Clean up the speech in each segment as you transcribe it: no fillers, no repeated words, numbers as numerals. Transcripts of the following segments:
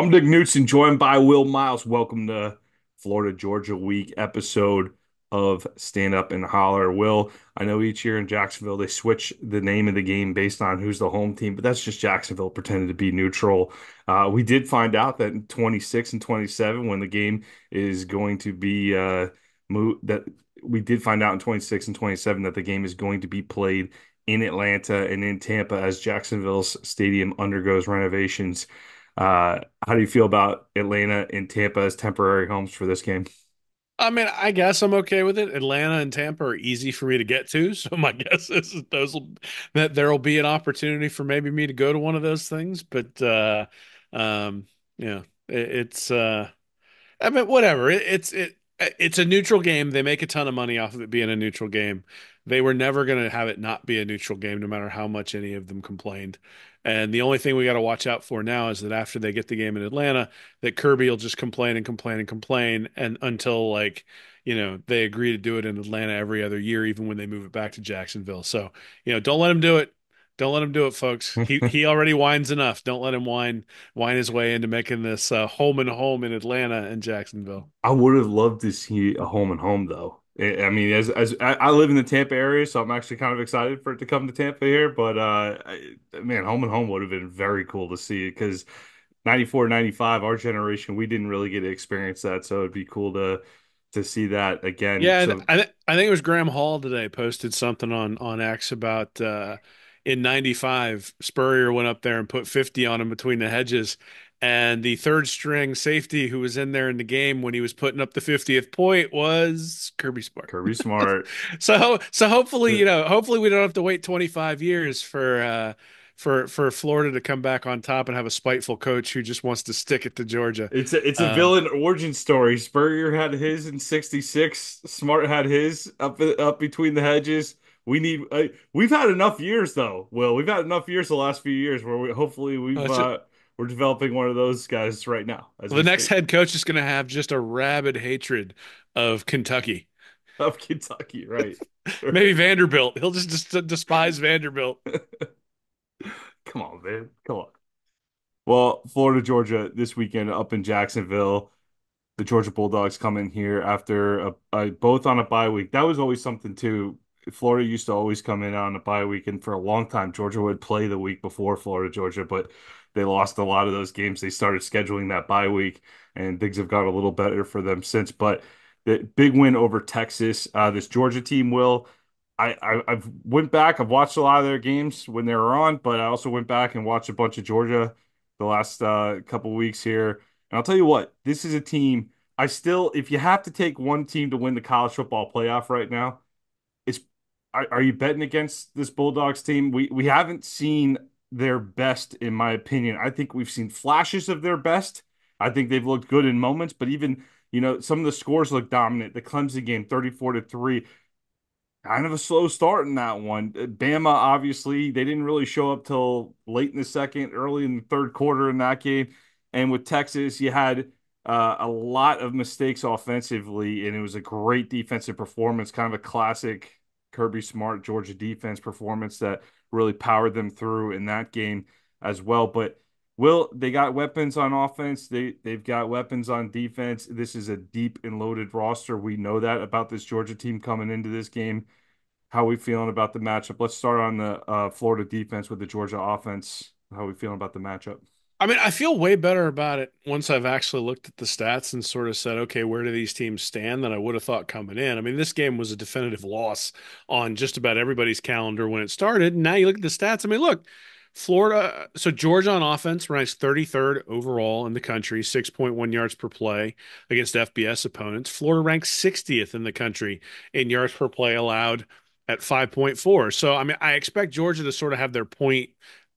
I'm Dick Knudsen, joined by Will Miles. Welcome to Florida Georgia Week episode of Stand Up and Holler. Will, I know each year in Jacksonville they switch the name of the game based on who's the home team, but that's just Jacksonville pretending to be neutral. We did find out that in 26 and 27, when the game is going to be that we did find out in 26 and 27 that the game is going to be played in Atlanta and in Tampa as Jacksonville's stadium undergoes renovations. How do you feel about Atlanta and Tampa as temporary homes for this game? I mean, I guess I'm okay with it. Atlanta and Tampa are easy for me to get to, so my guess is that there'll be an opportunity for maybe me to go to one of those things. But um, yeah, it's I mean, whatever. It's a neutral game. They make a ton of money off of it being a neutral game. They were never going to have it not be a neutral game, no matter how much any of them complained. And the only thing we got to watch out for now is that after they get the game in Atlanta, that Kirby will just complain and complain and complain, and until they agree to do it in Atlanta every other year, even when they move it back to Jacksonville. So, don't let him do it. Don't let him do it, folks. He already whines enough. Don't let him whine his way into making this home and home in Atlanta and Jacksonville. I would have loved to see a home and home though. I mean, as I live in the Tampa area, so I'm actually kind of excited for it to come to Tampa here. But man, home and home would have been very cool to see because 94, 95, our generation, we didn't really get to experience that. So it'd be cool to see that again. Yeah, and So I think it was Graham Hall today posted something on X about in '95 Spurrier went up there and put 50 on him between the hedges, and the third string safety who was in there in the game when he was putting up the 50th point was Kirby Smart. Kirby Smart. So hopefully, hopefully we don't have to wait 25 years for Florida to come back on top and have a spiteful coach who just wants to stick it to Georgia. It's a Um, villain origin story. Spurrier had his in '66. Smart had his up between the hedges. We've had enough years though. Will we've had enough years the last few years where hopefully we're developing one of those guys right now as The we next speak head coach is going to have just a rabid hatred of Kentucky. of Kentucky. Right, Maybe right. Vanderbilt. He'll just despise Vanderbilt. Come on, man. Come on. Well, Florida, Georgia this weekend up in Jacksonville. The Georgia Bulldogs come in here after both on a bye week. That was always something too. Florida used to always come in on a bye week, and for a long time, Georgia would play the week before Florida, Georgia, but they lost a lot of those games. They started scheduling that bye week, and things have got a little better for them since. But the big win over Texas, this Georgia team will. I've went back. I've watched a lot of their games when they were on, but I also went back and watched a bunch of Georgia the last couple weeks here. And I'll tell you what, this is a team. If you have to take one team to win the college football playoff right now, it's are you betting against this Bulldogs team? We haven't seen their best, in my opinion. I think we've seen flashes of their best. I think they've looked good in moments, but even, some of the scores look dominant. The Clemson game, 34-3. Kind of a slow start in that one. Bama, obviously, they didn't really show up till late in the second, early in the third quarter in that game. And with Texas, you had a lot of mistakes offensively, and it was a great defensive performance, kind of a classic Kirby Smart Georgia defense performance that really powered them through in that game as well. But they got weapons on offense. They've got weapons on defense. This is a deep and loaded roster. We know that about this Georgia team coming into this game. How are we feeling about the matchup? Let's start on the Florida defense with the Georgia offense. How are we feeling about the matchup? I mean, I feel way better about it once I've actually looked at the stats and sort of said, okay, where do these teams stand than I would have thought coming in. I mean, this game was a definitive loss on just about everybody's calendar when it started. Now you look at the stats. I mean, look, so Georgia on offense ranks 33rd overall in the country, 6.1 yards per play against FBS opponents. Florida ranks 60th in the country in yards per play allowed at 5.4. So, I mean, I expect Georgia to sort of have their point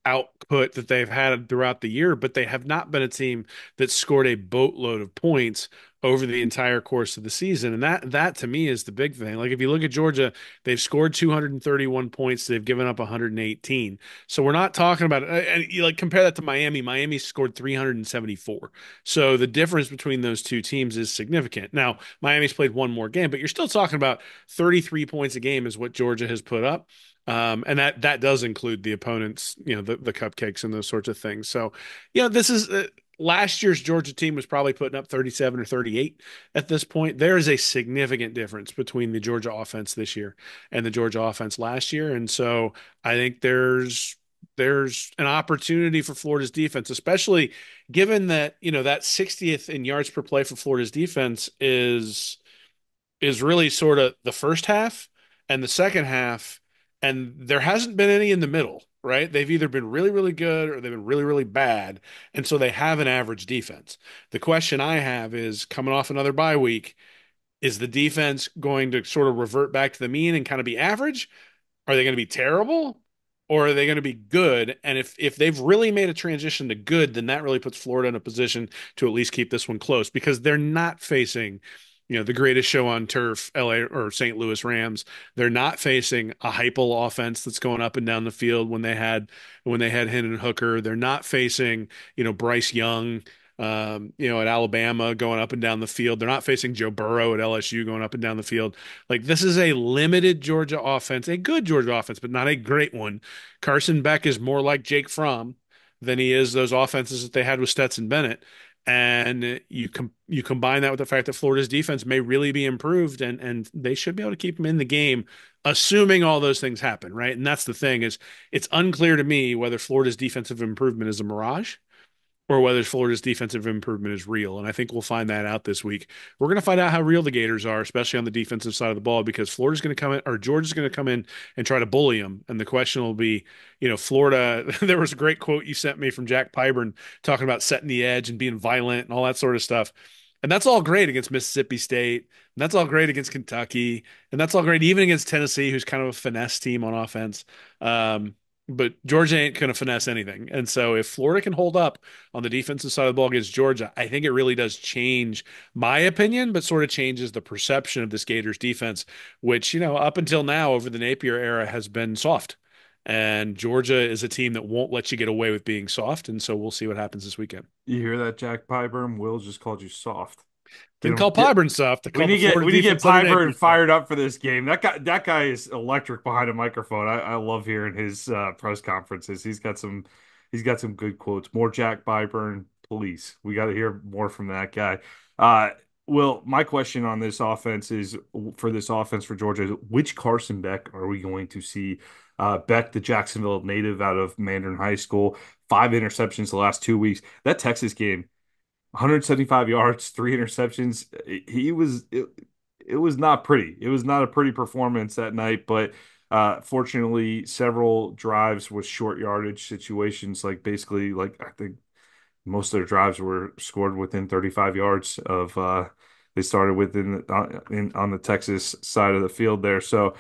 output that they've had throughout the year, but they have not been a team that scored a boatload of points over the entire course of the season. And that to me is the big thing. Like if you look at Georgia, they've scored 231 points, they've given up 118. So we're not talking about and you like compare that to Miami. Miami scored 374. So the difference between those two teams is significant. Now, Miami's played one more game, but you're still talking about 33 points a game is what Georgia has put up. And that does include the opponents, the cupcakes and those sorts of things. So, this is last year's Georgia team was probably putting up 37 or 38 at this point. There is a significant difference between the Georgia offense this year and the Georgia offense last year. And so I think there's an opportunity for Florida's defense, especially given that, that 60th in yards per play for Florida's defense is really sort of the first half and the second half, and there hasn't been any in the middle, right? They've either been really, really good or they've been really, really bad. And so they have an average defense. The question I have is coming off another bye week, is the defense going to sort of revert back to the mean and kind of be average? Are they going to be terrible? Or are they going to be good? And if they've really made a transition to good, then that really puts Florida in a position to at least keep this one close because they're not facing, the greatest show on turf, LA or St. Louis Rams. They're not facing a Heupel offense that's going up and down the field when they had Hendon Hooker. They're not facing, Bryce Young, at Alabama going up and down the field. They're not facing Joe Burrow at LSU going up and down the field. Like this is a limited Georgia offense, a good Georgia offense, but not a great one. Carson Beck is more like Jake Fromm than he is those offenses that they had with Stetson Bennett. And you combine that with the fact that Florida's defense may really be improved, and they should be able to keep them in the game, assuming all those things happen, right? And that's the thing is it's unclear to me whether Florida's defensive improvement is a mirage or whether Florida's defensive improvement is real. And I think we'll find that out this week. We're going to find out how real the Gators are, especially on the defensive side of the ball, because Florida's going to come in, or Georgia's going to come in and try to bully them. And the question will be, Florida, there was a great quote you sent me from Jack Pyburn talking about setting the edge and being violent and all that sort of stuff. And that's all great against Mississippi State. And that's all great against Kentucky. And that's all great even against Tennessee, who's kind of a finesse team on offense. But Georgia ain't going to finesse anything. And so if Florida can hold up on the defensive side of the ball against Georgia, I think it really does change my opinion, but sort of changes the perception of this Gators defense, which, up until now over the Napier era has been soft. And Georgia is a team that won't let you get away with being soft. And so we'll see what happens this weekend. You hear that, Jack Pyburn? Will just called you soft. Get Didn't him. call Pyburn soft. I We called need the to get Florida we need to get defense under Napier Pyburn soft. fired up for this game. That guy is electric behind a microphone. I love hearing his press conferences. He's got some good quotes. More Jack Pyburn, please. We got to hear more from that guy. Uh, Will, my question on this offense is for this offense for Georgia, which Carson Beck are we going to see? Beck, the Jacksonville native out of Mandarin High School, 5 interceptions the last 2 weeks. That Texas game. 175 yards, 3 interceptions. It was not pretty. It was not a pretty performance that night, but fortunately, several drives with short yardage situations, like basically, like I think most of their drives were scored within 35 yards of. They started within on the Texas side of the field there, so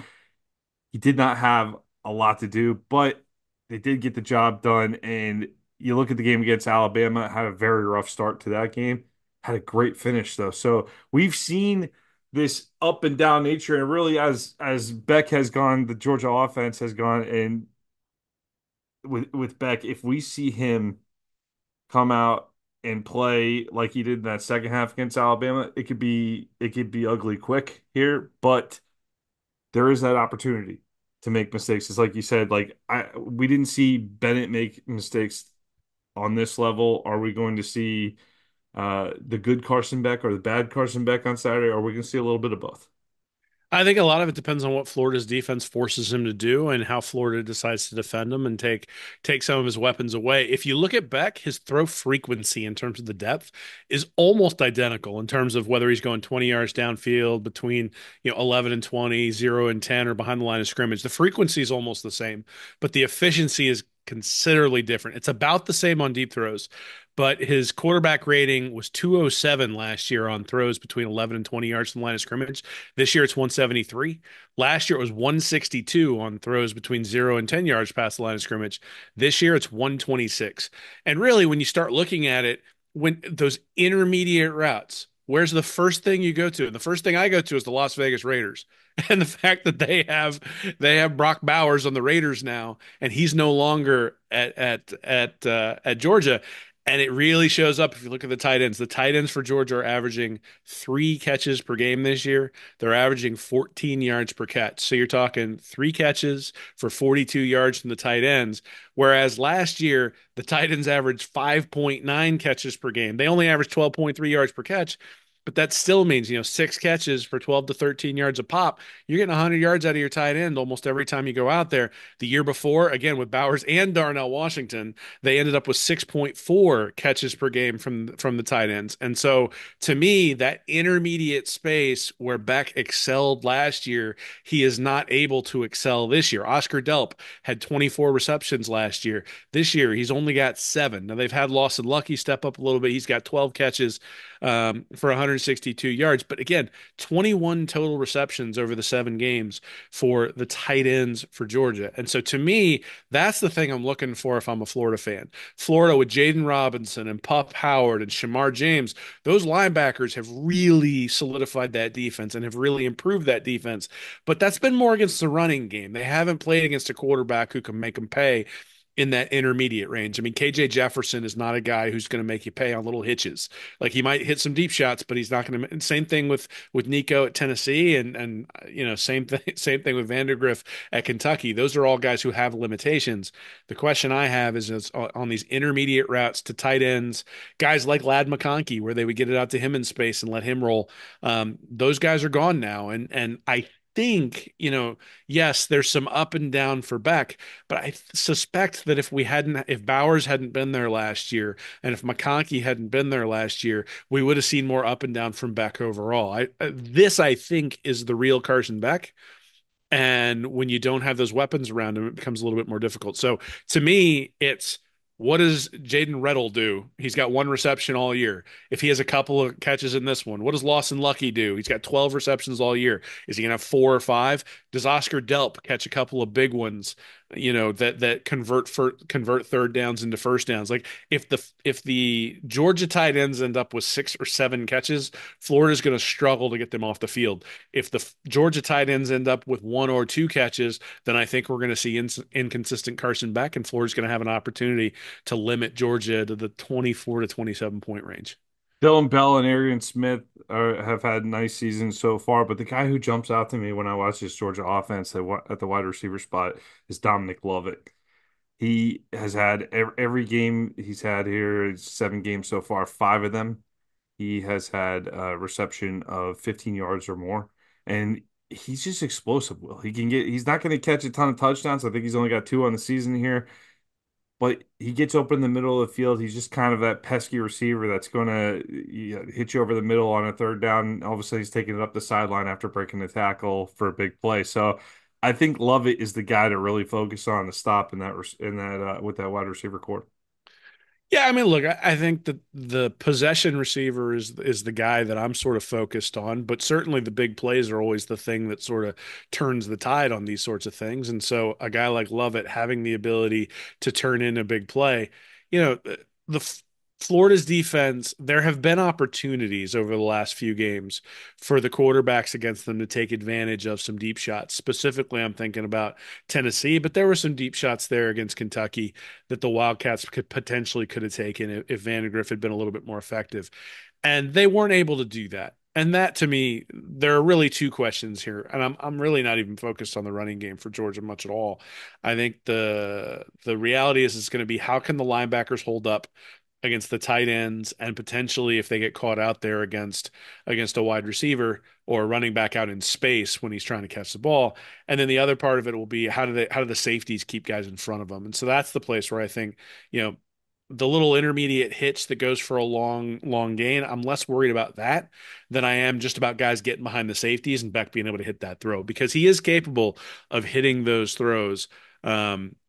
he did not have a lot to do, but they did get the job done. And you look at the game against Alabama, had a very rough start to that game, had a great finish though. So we've seen this up and down nature, and really as Beck has gone, the Georgia offense has gone, and with Beck, if we see him come out and play like he did in that second half against Alabama, it could be ugly quick here, but there is that opportunity to make mistakes. It's like you said, like we didn't see Bennett make mistakes on this level. Are we going to see the good Carson Beck or the bad Carson Beck on Saturday? Or are we going to see a little bit of both? I think a lot of it depends on what Florida's defense forces him to do and how Florida decides to defend him and take some of his weapons away. If you look at Beck, his throw frequency in terms of the depth is almost identical in terms of whether he's going 20 yards downfield between 11 and 20, 0 and 10, or behind the line of scrimmage. The frequency is almost the same, but the efficiency is considerably different. It's about the same on deep throws, but his quarterback rating was 207 last year on throws between 11 and 20 yards from the line of scrimmage. This year it's 173. Last year it was 162 on throws between 0 and 10 yards past the line of scrimmage. This year it's 126. And really, when you start looking at it, when those intermediate routes, where's the first thing you go to? And the first thing I go to is the Las Vegas Raiders. And the fact that they have Brock Bowers on the Raiders now, and he's no longer at Georgia. And it really shows up if you look at the tight ends. The tight ends for Georgia are averaging 3 catches per game this year. They're averaging 14 yards per catch. So you're talking 3 catches for 42 yards from the tight ends. Whereas last year, the tight ends averaged 5.9 catches per game. They only averaged 12.3 yards per catch. But that still means, 6 catches for 12 to 13 yards a pop. You're getting 100 yards out of your tight end almost every time you go out there. The year before, again, with Bowers and Darnell Washington, they ended up with 6.4 catches per game from the tight ends. And so to me, that intermediate space where Beck excelled last year, he is not able to excel this year. Oscar Delp had 24 receptions last year. This year, he's only got 7. Now they've had Lawson Lucky step up a little bit. He's got 12 catches for 162 yards. But again, 21 total receptions over the 7 games for the tight ends for Georgia. And so to me, that's the thing I'm looking for if I'm a Florida fan. Florida with Jaden Robinson and Pup Howard and Shamar James, those linebackers have really solidified that defense and have really improved that defense. But that's been more against the running game. They haven't played against a quarterback who can make them pay in that intermediate range. I mean, KJ Jefferson is not a guy who's going to make you pay on little hitches. Like he might hit some deep shots, but he's not going to. Same thing with Nico at Tennessee, and same thing with Vandergriff at Kentucky. Those are all guys who have limitations. The question I have is on these intermediate routes to tight ends, guys like Lad McConkey, where they would get it out to him in space and let him roll. Those guys are gone now, and I think, yes, there's some up and down for Beck, but I suspect that if Bowers hadn't been there last year, and if McConkey hadn't been there last year, we would have seen more up and down from Beck overall. This, I think, is the real Carson Beck. And when you don't have those weapons around him, it becomes a little bit more difficult. So to me, it's what does Jaden Reddle do? He's got 1 reception all year. If he has a couple of catches in this one, what does Lawson Lucky do? He's got 12 receptions all year. Is he going to have 4 or 5? Does Oscar Delp catch a couple of big ones, that convert third downs into first downs? Like if the Georgia tight ends end up with 6 or 7 catches, Florida's going to struggle to get them off the field. If the Georgia tight ends end up with 1 or 2 catches, then I think we're going to see inconsistent Carson Beck, and Florida's going to have an opportunity to limit Georgia to the 24 to 27 point range. Dylan Bell and Arian Smith have had nice seasons so far, but the guy who jumps out to me when I watch this Georgia offense at the wide receiver spot is Dominic Lovett. He has had every game he's had here, 7 games so far, 5 of them. He has had a reception of 15 yards or more, and he's just explosive. Will he can get? He's not going to catch a ton of touchdowns. I think he's only got 2 on the season here, but he gets open in the middle of the field. He's just kind of that pesky receiver that's going to hit you over the middle on a third down. All of a sudden, he's taking it up the sideline after breaking the tackle for a big play. So I think Lovett is the guy to really focus on the stop in that with that wide receiver core. Yeah, I mean, look, I think that the possession receiver is the guy that I'm sort of focused on, but certainly the big plays are always the thing that sort of turns the tide on these sorts of things. And so a guy like Lovett having the ability to turn in a big play, the Florida's defense, there have been opportunities over the last few games for the quarterbacks against them to take advantage of some deep shots. Specifically, I'm thinking about Tennessee, but there were some deep shots there against Kentucky that the Wildcats could have taken if Vandegrift had been a little bit more effective. And they weren't able to do that. And that to me, there are really 2 questions here. And I'm really not even focused on the running game for Georgia much at all. I think the reality is it's going to be how can the linebackers hold up against the tight ends, and potentially if they get caught out there against a wide receiver or a running back out in space when he's trying to catch the ball. And then the other part of it will be how do the safeties keep guys in front of them? And so that's the place where I think, the little intermediate hitch that goes for a long gain, I'm less worried about that than I am just about guys getting behind the safeties and Beck being able to hit that throw, because he is capable of hitting those throws.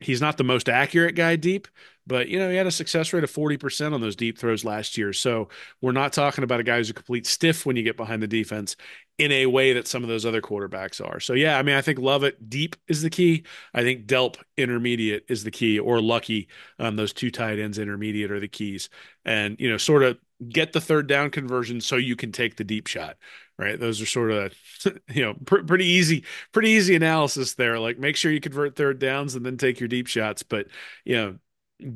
He's not the most accurate guy deep, but he had a success rate of 40% on those deep throws last year. So we're not talking about a guy who's a complete stiff when you get behind the defense in a way that some of those other quarterbacks are. So yeah, I mean, I think Lovett deep is the key. I think Delp intermediate is the key, or Lucky, those 2 tight ends intermediate are the keys. And sort of get the third down conversion so you can take the deep shot. Right. Those are sort of, pretty easy analysis there. Like make sure you convert third downs and then take your deep shots. But,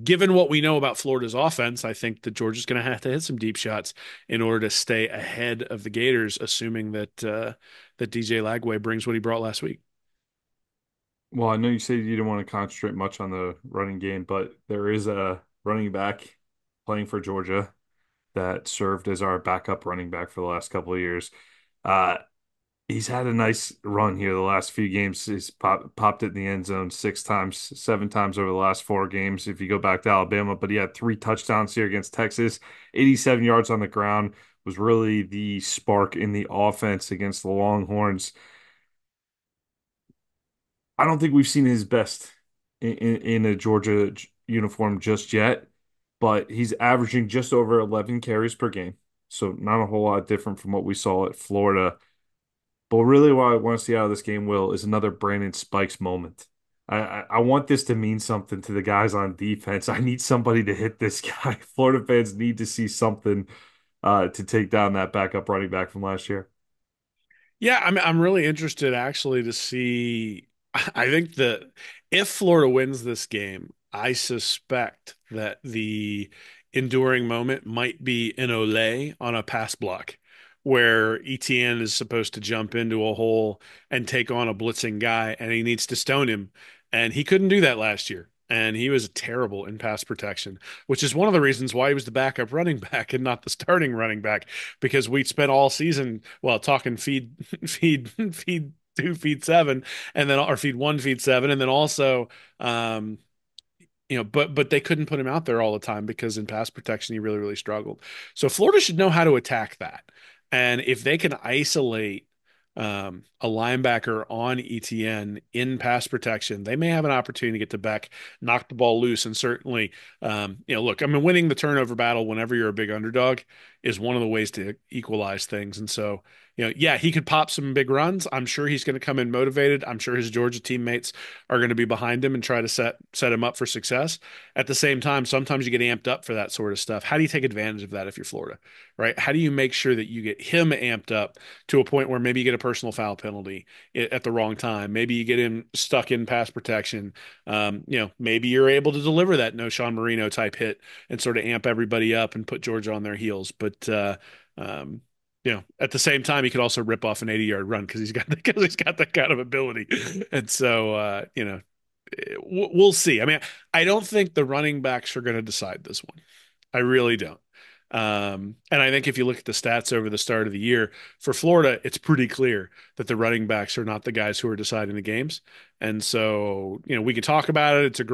given what we know about Florida's offense, I think that Georgia's going to have to hit some deep shots in order to stay ahead of the Gators, assuming that DJ Lagway brings what he brought last week. Well, I know you said you didn't want to concentrate much on the running game, but there is a running back playing for Georgia that served as our backup running back for the last couple of years. Uh, he's had a nice run here the last few games. He's popped it in the end zone 6 times, 7 times over the last 4 games. If you go back to Alabama, but he had 3 touchdowns here against Texas, 87 yards on the ground, was really the spark in the offense against the Longhorns. I don't think we've seen his best in a Georgia uniform just yet, but he's averaging just over 11 carries per game. So not a whole lot different from what we saw at Florida. But really what I want to see out of this game, Will, is another Brandon Spikes moment. I want this to mean something to the guys on defense. I need somebody to hit this guy. Florida fans need to see something to take down that backup running back from last year. Yeah, I'm really interested actually to see. I think that if Florida wins this game, I suspect that the enduring moment might be an Olay on a pass block, where ETN is supposed to jump into a hole and take on a blitzing guy, and he needs to stone him, and he couldn't do that last year. And he was terrible in pass protection, which is one of the reasons why he was the backup running back and not the starting running back, because we spent all season, well, talking feed two, feed seven, and then or feed one, feed seven, and then also um, but they couldn't put him out there all the time because in pass protection he really, really struggled. So Florida should know how to attack that. And if they can isolate a linebacker on ETN in pass protection, they may have an opportunity to get to Beck, knock the ball loose, and certainly, look, I mean, winning the turnover battle whenever you're a big underdog is one of the ways to equalize things. And so, yeah, he could pop some big runs. I'm sure he's going to come in motivated. I'm sure his Georgia teammates are going to be behind him and try to set him up for success. At the same time, sometimes you get amped up for that sort of stuff. How do you take advantage of that if you're Florida, right? How do you make sure that you get him amped up to a point where maybe you get a personal foul penalty at the wrong time? Maybe you get him stuck in pass protection. Maybe you're able to deliver that no Sean Marino type hit and sort of amp everybody up and put Georgia on their heels. But at the same time, he could also rip off an 80-yard run because he's got that kind of ability. And so, we'll see. I mean, I don't think the running backs are going to decide this one. I really don't. And I think if you look at the stats over the start of the year for Florida, it's pretty clear that the running backs are not the guys who are deciding the games. And so, we can talk about it. It's a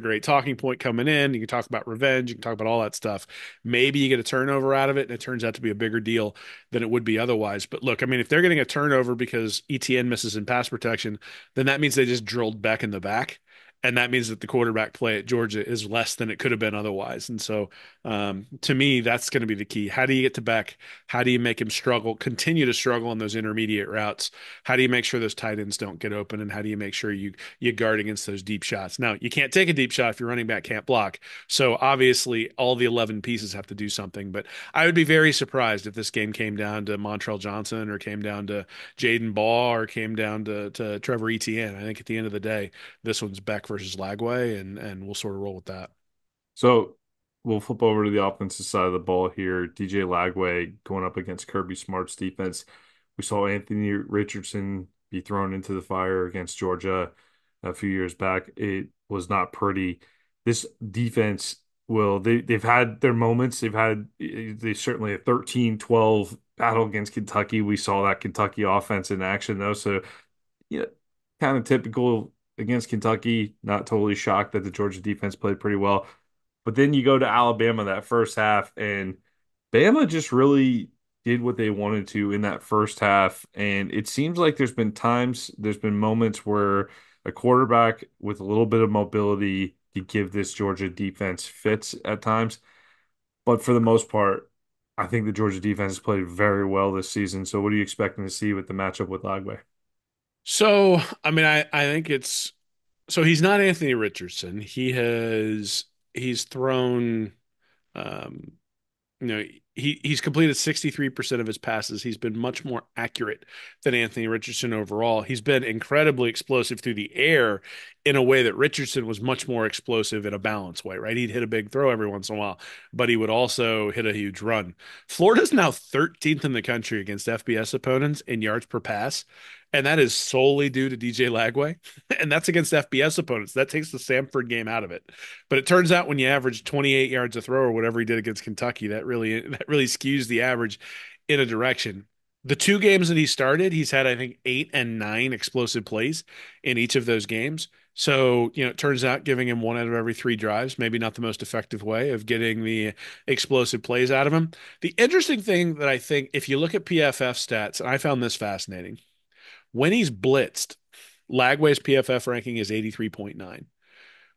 great talking point coming in. You can talk about revenge. You can talk about all that stuff. Maybe you get a turnover out of it, and it turns out to be a bigger deal than it would be otherwise. But look, I mean, if they're getting a turnover because ETN misses in pass protection, then that means they just drilled Beck in the back. And that means that the quarterback play at Georgia is less than it could have been otherwise. And so, to me, that's going to be the key. How do you get to Beck? How do you make him struggle, continue to struggle on those intermediate routes? How do you make sure those tight ends don't get open? And how do you make sure you guard against those deep shots? Now, you can't take a deep shot if your running back can't block. So obviously, all the 11 pieces have to do something. But I would be very surprised if this game came down to Montrell Johnson or came down to Jaden Baugh or came down to Trevor Etienne. I think at the end of the day, this one's Beck versus Lagway, and we'll sort of roll with that. So we'll flip over to the offensive side of the ball here. DJ Lagway going up against Kirby Smart's defense. We saw Anthony Richardson be thrown into the fire against Georgia a few years back. It was not pretty. This defense they've had their moments. They certainly a 13-12 battle against Kentucky. We saw that Kentucky offense in action though. So yeah, kind of typical against Kentucky. Not totally shocked that the Georgia defense played pretty well. But then you go to Alabama that first half, and Bama just really did what they wanted to in that first half. And it seems like there's been moments where a quarterback with a little bit of mobility could give this Georgia defense fits at times. But for the most part, I think the Georgia defense has played very well this season. So what are you expecting to see with the matchup with Lagway? So, I mean, I think so he's not Anthony Richardson. He's thrown, um, you know, he's completed 63% of his passes. He's been much more accurate than Anthony Richardson overall. He's been incredibly explosive through the air in a way that Richardson was much more explosive in a balanced way, right? He'd hit a big throw every once in a while, but he would also hit a huge run. Florida's now 13th in the country against FBS opponents in yards per pass, and that is solely due to DJ Lagway. And that's against FBS opponents. That takes the Samford game out of it. But it turns out when you average 28 yards a throw or whatever he did against Kentucky, that really skews the average in a direction. The two games that he started, he's had, I think, 8 and 9 explosive plays in each of those games. So, it turns out giving him one out of every three drives, maybe not the most effective way of getting the explosive plays out of him. The interesting thing that I think, if you look at PFF stats, and I found this fascinating, when he's blitzed, Lagway's PFF ranking is 83.9.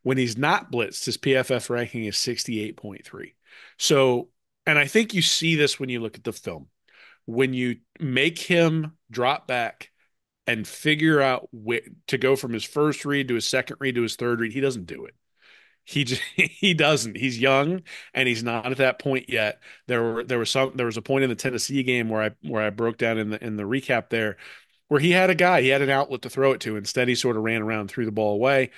When he's not blitzed, his PFF ranking is 68.3. So, and I think you see this when you look at the film. When you make him drop back and figure out to go from his first read to his second read to his third read, he doesn't do it. He just, he doesn't. He's young and he's not at that point yet. There was a point in the Tennessee game where I broke down in the recap there where he had an outlet to throw it to. Instead, he sort of ran around and threw the ball away.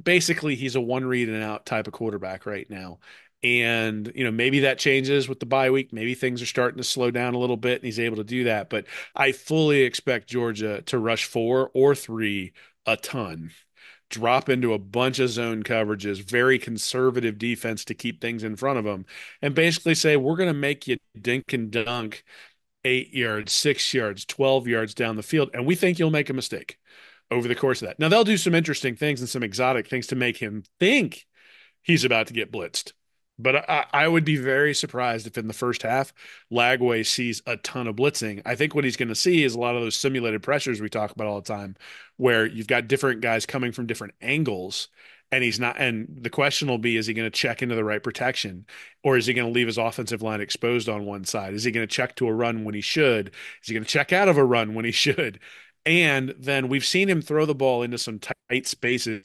Basically, he's a one read and out type of quarterback right now. And, maybe that changes with the bye week. Maybe things are starting to slow down a little bit and he's able to do that. But I fully expect Georgia to rush 4 or 3 a ton, drop into a bunch of zone coverages, very conservative defense to keep things in front of them, and basically say, we're going to make you dink and dunk 8 yards, 6 yards, 12 yards down the field, and we think you'll make a mistake over the course of that. Now, they'll do some interesting things and some exotic things to make him think he's about to get blitzed. But I would be very surprised if in the first half, Lagway sees a ton of blitzing. I think what he's going to see is a lot of those simulated pressures we talk about all the time, where you've got different guys coming from different angles, and he's not. And the question will be, is he going to check into the right protection, or is he going to leave his offensive line exposed on one side? Is he going to check to a run when he should? Is he going to check out of a run when he should? And then we've seen him throw the ball into some tight spaces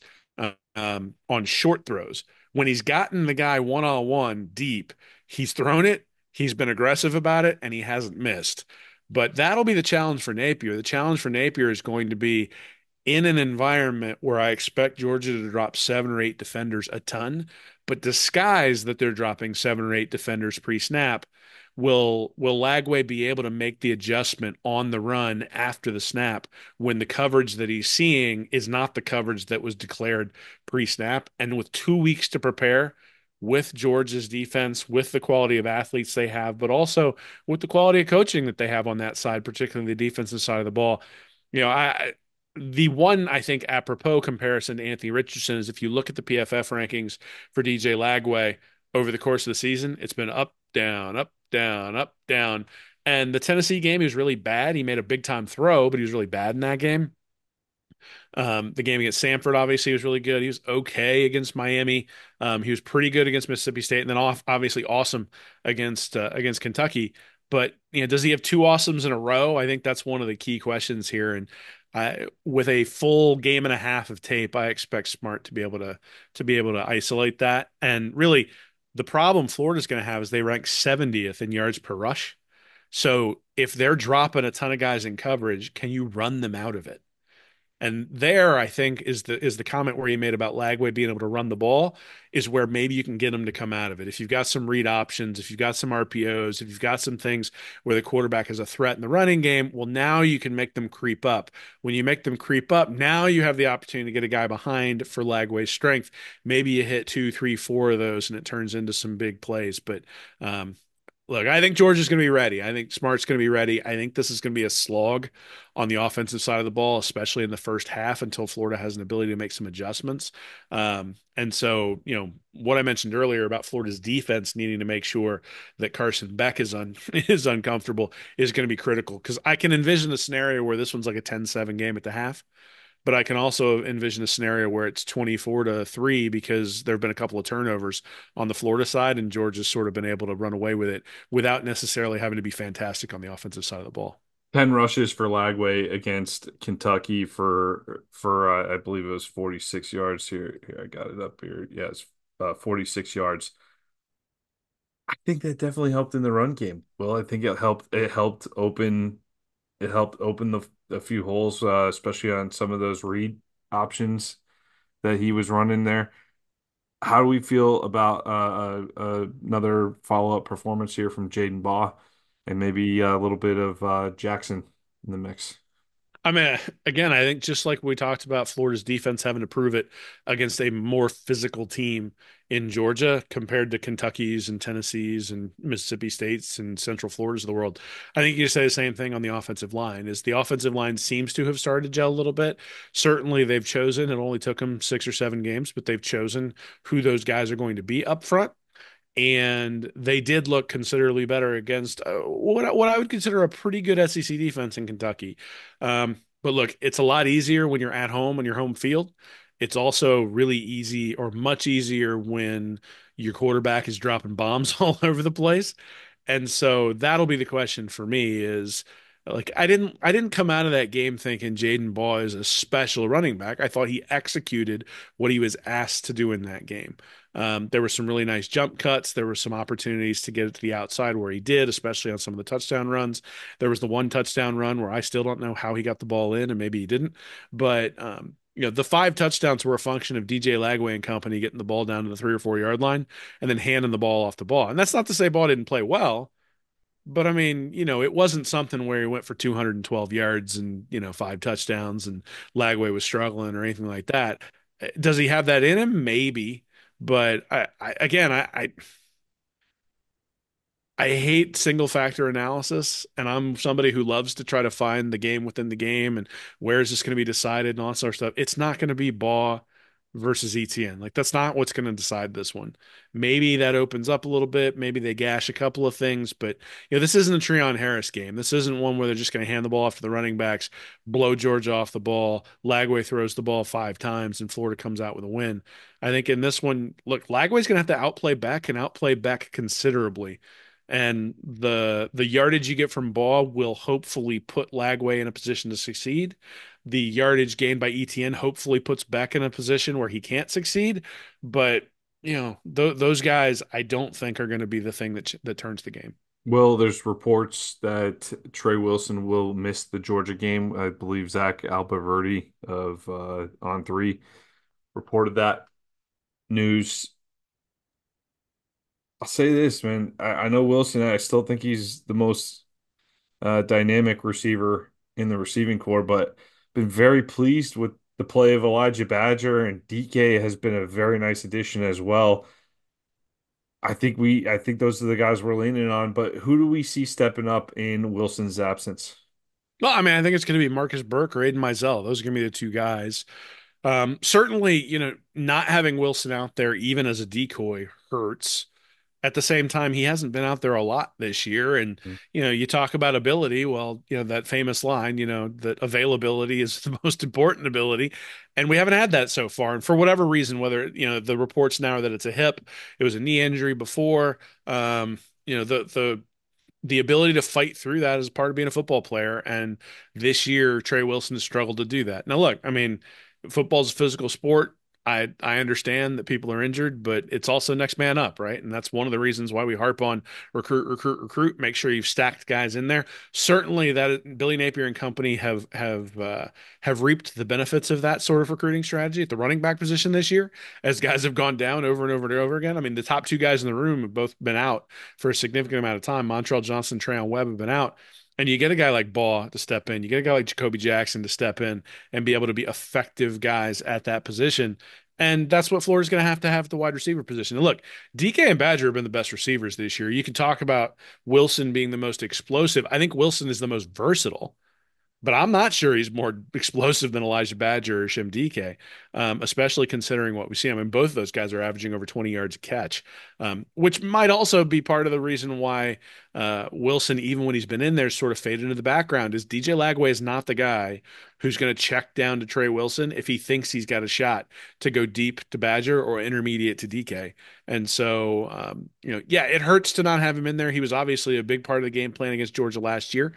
on short throws. When he's gotten the guy one-on-one deep, he's thrown it, he's been aggressive about it, and he hasn't missed. But that'll be the challenge for Napier. The challenge for Napier is going to be in an environment where I expect Georgia to drop 7 or 8 defenders a ton, but disguise that they're dropping 7 or 8 defenders pre-snap. Will Lagway be able to make the adjustment on the run after the snap when the coverage that he's seeing is not the coverage that was declared pre-snap? And with 2 weeks to prepare, with Georgia's defense, with the quality of athletes they have, but also with the quality of coaching that they have on that side, particularly the defensive side of the ball, I the one, I think, apropos comparison to Anthony Richardson is if you look at the PFF rankings for DJ Lagway over the course of the season, it's been up, down, up, down, up, down. And the Tennessee game, he was really bad. He made a big time throw, but he was really bad in that game. The game against Samford obviously was really good. He was okay against Miami. He was pretty good against Mississippi State, and then obviously awesome against Kentucky. But does he have two awesomes in a row? I think that's one of the key questions here. And with a full game and a half of tape, I expect Smart to be able to isolate that. And really, the problem Florida's going to have is they rank 70th in yards per rush. So if they're dropping a ton of guys in coverage, can you run them out of it? And there, I think, is the comment where you made about Lagway being able to run the ball is where maybe you can get him to come out of it. If you've got some read options, if you've got some RPOs, if you've got some things where the quarterback is a threat in the running game, well, now you can make them creep up. When you make them creep up, now you have the opportunity to get a guy behind for Lagway's strength. Maybe you hit 2, 3, 4 of those, and it turns into some big plays. But look, I think Georgia's going to be ready. I think Smart's going to be ready. I think this is going to be a slog on the offensive side of the ball, especially in the first half until Florida has an ability to make some adjustments. And so, what I mentioned earlier about Florida's defense needing to make sure that Carson Beck is uncomfortable is going to be critical because I can envision a scenario where this one's like a 10-7 game at the half. But I can also envision a scenario where it's 24-3 because there have been a couple of turnovers on the Florida side, and Georgia's sort of been able to run away with it without necessarily having to be fantastic on the offensive side of the ball. 10 rushes for Lagway against Kentucky for I believe it was 46 yards here. Here I got it up here. Yeah, it's 46 yards. I think that definitely helped in the run game. Well, I think it helped open a few holes, especially on some of those read options that he was running there. How do we feel about another follow-up performance here from Jaden Baugh and maybe a little bit of Jackson in the mix? I mean, again, I think just like we talked about Florida's defense having to prove it against a more physical team in Georgia compared to Kentucky's and Tennessee's and Mississippi State's and Central Florida's of the world. I think you say the same thing on the offensive line. Is the offensive line seems to have started to gel a little bit. Certainly, they've chosen. It only took them 6 or 7 games, but they've chosen who those guys are going to be up front, and they did look considerably better against what I would consider a pretty good SEC defense in Kentucky. But look, it's a lot easier when you're at home on your home field. It's also really easy or much easier when your quarterback is dropping bombs all over the place. And so that'll be the question for me is like I didn't come out of that game thinking Jaden Baugh is a special running back. I thought he executed what he was asked to do in that game. There were some really nice jump cuts. There were some opportunities to get it to the outside where he did, especially on some of the touchdown runs. There was the one touchdown run where I still don't know how he got the ball in, and maybe he didn't. But the 5 touchdowns were a function of DJ Lagway and company getting the ball down to the 3 or 4 yard line and then handing the ball off the ball. And that's not to say Ball didn't play well, but I mean, it wasn't something where he went for 212 yards and, 5 touchdowns and Lagway was struggling or anything like that. Does he have that in him? Maybe. But I hate single factor analysis, and I'm somebody who loves to try to find the game within the game and where is this going to be decided and all that sort of stuff. It's not going to be Baugh versus ETN. Like that's not what's going to decide this one. Maybe that opens up a little bit. Maybe they gash a couple of things, but this isn't a Treon Harris game. This isn't one where they're just going to hand the ball off to the running backs, blow Georgia off the ball. Lagway throws the ball 5 times, and Florida comes out with a win. I think in this one, look, Lagway's going to have to outplay Beck and outplay Beck considerably, and the yardage you get from Ball will hopefully put Lagway in a position to succeed. The yardage gained by ETN hopefully puts Beck in a position where he can't succeed. But those guys, I don't think are going to be the thing that turns the game. Well, there's reports that Trey Wilson will miss the Georgia game. I believe Zach Albaverdi of On Three reported that news. I'll say this, man. I know Wilson. I still think he's the most dynamic receiver in the receiving core, but been very pleased with the play of Elijah Badger, and DK has been a very nice addition as well. I think those are the guys we're leaning on, but who do we see stepping up in Wilson's absence? Well, I mean, I think it's going to be Marcus Burke or Aiden Mizell. Those are going to be the two guys. Certainly, not having Wilson out there even as a decoy hurts. At the same time, he hasn't been out there a lot this year. And, you talk about ability. Well, that famous line, that availability is the most important ability. And we haven't had that so far. And for whatever reason, whether, the reports now are that it's a hip, it was a knee injury before, the ability to fight through that is part of being a football player. And this year, Trey Wilson has struggled to do that. Now, look, I mean, football's a physical sport. I understand that people are injured, but it's also next man up, right? And that's one of the reasons why we harp on recruit, recruit, recruit. Make sure you've stacked guys in there. Certainly, that Billy Napier and company have reaped the benefits of that sort of recruiting strategy at the running back position this year, as guys have gone down over and over and over again. I mean, the top two guys in the room have both been out for a significant amount of time. Montrell Johnson, Trayon Webb have been out. And you get a guy like Baugh to step in. You get a guy like Jacoby Jackson to step in and be able to be effective guys at that position. And that's what Florida's going to have at the wide receiver position. And look, DK and Badger have been the best receivers this year. You can talk about Wilson being the most explosive. I think Wilson is the most versatile, but I'm not sure he's more explosive than Elijah Badger or Shim DK, especially considering what we see. I mean, both of those guys are averaging over 20 yards a catch, which might also be part of the reason why Wilson, even when he's been in there, sort of faded into the background. Is DJ Lagway is not the guy who's going to check down to Trey Wilson if he thinks he's got a shot to go deep to Badger or intermediate to DK. And so, yeah, it hurts to not have him in there. He was obviously a big part of the game plan against Georgia last year,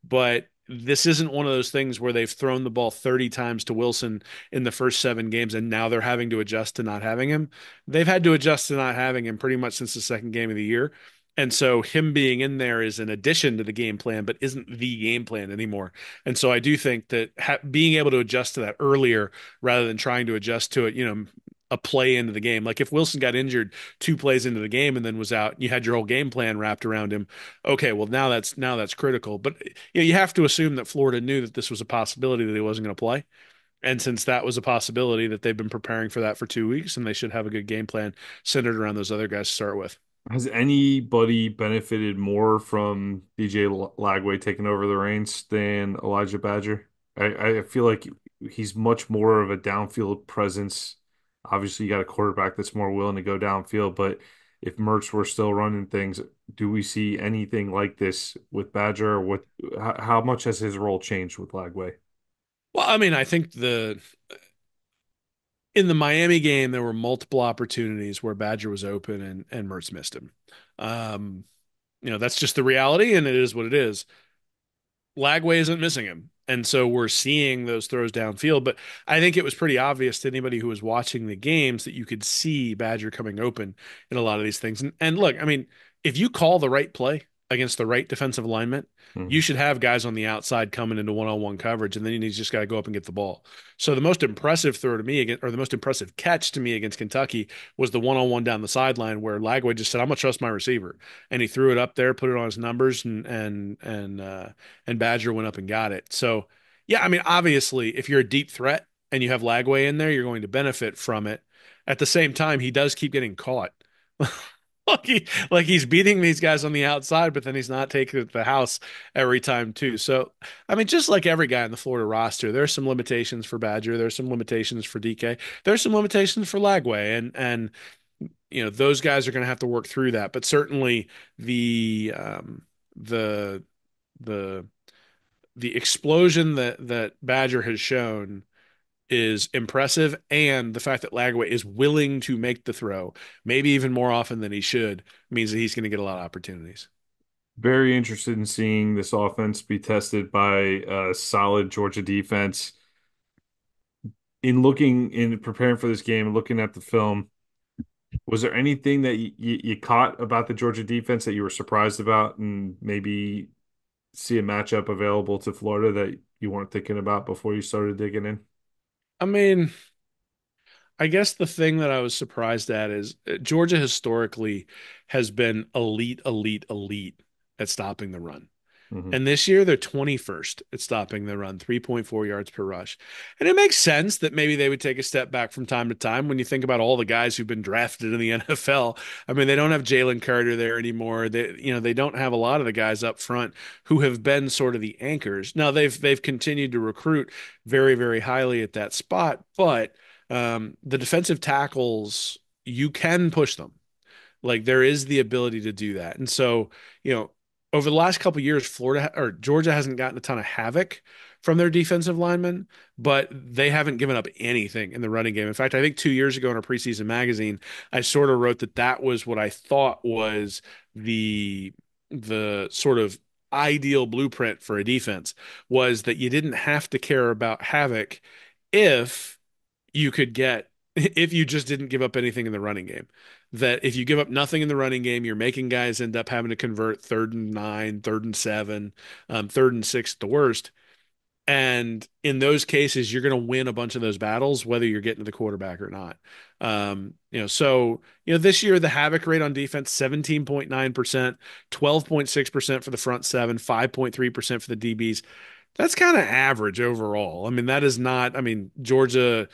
but this isn't one of those things where they've thrown the ball 30 times to Wilson in the first 7 games and now they're having to adjust to not having him. They've had to adjust to not having him pretty much since the second game of the year. And so him being in there is an addition to the game plan, but isn't the game plan anymore. And so I do think that being able to adjust to that earlier rather than trying to adjust to it, a play into the game. Like if Wilson got injured 2 plays into the game and then was out, you had your whole game plan wrapped around him. Okay, well now that's critical. But you have to assume that Florida knew that this was a possibility that he wasn't going to play. And since that was a possibility, that they've been preparing for that for 2 weeks, and they should have a good game plan centered around those other guys to start with. Has anybody benefited more from DJ Lagway taking over the reins than Elijah Badger? I feel like he's much more of a downfield presence. Obviously, you got a quarterback that's more willing to go downfield, but if Mertz were still running things, do we see anything like this with Badger? Or how much has his role changed with Lagway? Well, I mean, I think the in the Miami game there were multiple opportunities where Badger was open and Mertz missed him. Um, that's just the reality, and it is what it is. Lagway isn't missing him. And so we're seeing those throws downfield. But I think it was pretty obvious to anybody who was watching the games that you could see Badger coming open in a lot of these things. And look, I mean, if you call the right play against the right defensive alignment, you Mhm. should have guys on the outside coming into one-on-one coverage, and then he's just got to go up and get the ball. So the most impressive throw to me, or the most impressive catch to me against Kentucky was the one-on-one down the sideline where Lagway just said, "I'm gonna trust my receiver," and he threw it up there, put it on his numbers, and Badger went up and got it. So, yeah, I mean, obviously, if you're a deep threat and you have Lagway in there, you're going to benefit from it. At the same time, he does keep getting caught. Like he's beating these guys on the outside, but then he's not taking it to the house every time too. So, I mean, just like every guy in the Florida roster, there's some limitations for Badger. There's some limitations for DK. There's some limitations for Lagway, and those guys are going to have to work through that. But certainly the the the explosion that Badger has shown is impressive, and the fact that Lagway is willing to make the throw, maybe even more often than he should, means that he's going to get a lot of opportunities. Very interested in seeing this offense be tested by a solid Georgia defense. In preparing for this game and looking at the film, was there anything that you caught about the Georgia defense that you were surprised about and maybe see a matchup available to Florida that you weren't thinking about before you started digging in? I mean, I guess the thing that I was surprised at is Georgia historically has been elite, elite, elite at stopping the run. Hmm. And this year they're 21st at stopping the run, 3.4 yards per rush. And it makes sense that maybe they would take a step back from time to time when you think about all the guys who've been drafted in the NFL. I mean, they don't have Jalen Carter there anymore. They don't have a lot of the guys up front who have been sort of the anchors. Now they've continued to recruit very, very highly at that spot, but the defensive tackles, you can push them. Like there is the ability to do that. And so, over the last couple of years, Florida or Georgia hasn't gotten a ton of havoc from their defensive linemen, but they haven't given up anything in the running game. In fact, I think 2 years ago in a preseason magazine, I sort of wrote that that was what I thought was the sort of ideal blueprint for a defense was that you didn't have to care about havoc if you could get if you just didn't give up anything in the running game. That if you give up nothing in the running game, you're making guys end up having to convert 3rd and 9, 3rd and 7, 3rd and 6 at the worst. And in those cases, you're going to win a bunch of those battles, whether you're getting to the quarterback or not. This year, the havoc rate on defense, 17.9%, 12.6% for the front seven, 5.3% for the DBs. That's kind of average overall. I mean, that is not, I mean, Georgia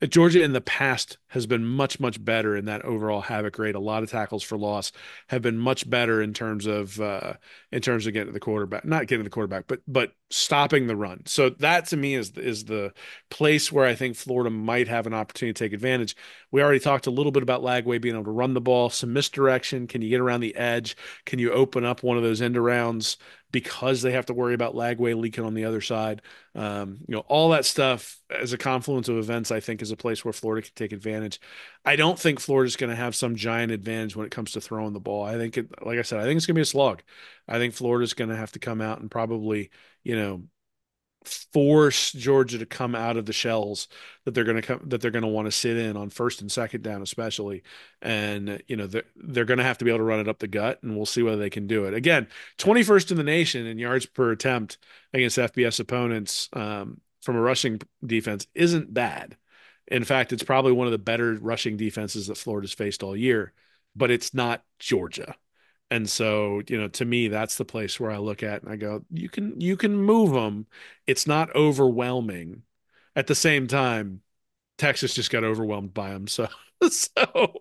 in the past has been much, much better in that overall havoc rate. A lot of tackles for loss have been much better in terms of getting to the quarterback, not getting to the quarterback, but stopping the run. So that to me is the place where I think Florida might have an opportunity to take advantage. We already talked a little bit about Lagway being able to run the ball, some misdirection. Can you get around the edge? Can you open up one of those end arounds because they have to worry about Lagway leaking on the other side? All that stuff as a confluence of events, I think is a place where Florida can take advantage. I don't think Florida's going to have some giant advantage when it comes to throwing the ball. I think like I said, I think it's going to be a slog. I think Florida's going to have to come out and probably, you know, force Georgia to come out of the shells that they're going to want to sit in on first and second down, especially. And they're going to have to be able to run it up the gut, and we'll see whether they can do it. Again, 21st in the nation in yards per attempt against FBS opponents from a rushing defense isn't bad. In fact, it's probably one of the better rushing defenses that Florida's faced all year, but it's not Georgia. And so, to me, that's the place where I look at and I go, you can move them. It's not overwhelming. At the same time, Texas just got overwhelmed by them. So, so,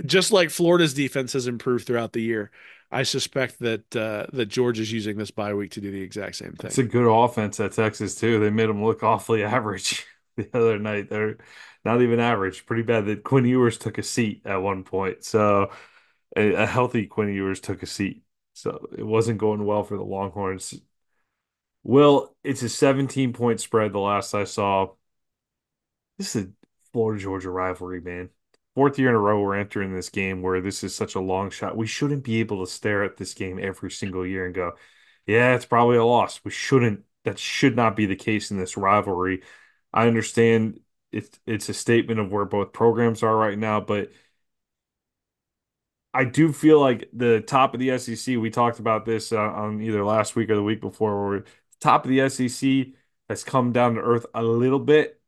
just like Florida's defense has improved throughout the year, I suspect that Georgia's using this bye week to do the exact same It's thing. a good offense at Texas too. They made them look awfully average the other night. They're not even average. Pretty bad that Quinn Ewers took a seat at one point. So a healthy Quinn Ewers took a seat. So it wasn't going well for the Longhorns. Well, it's a 17-point spread the last I saw. This is a Florida Georgia rivalry, man. Fourth year in a row we're entering this game where this is such a long shot. We shouldn't be able to stare at this game every single year and go, yeah, it's probably a loss. We shouldn't. That should not be the case in this rivalry. I understand it's a statement of where both programs are right now, but I do feel like the top of the SEC, we talked about this on either last week or the week before, where top of the SEC has come down to earth a little bit.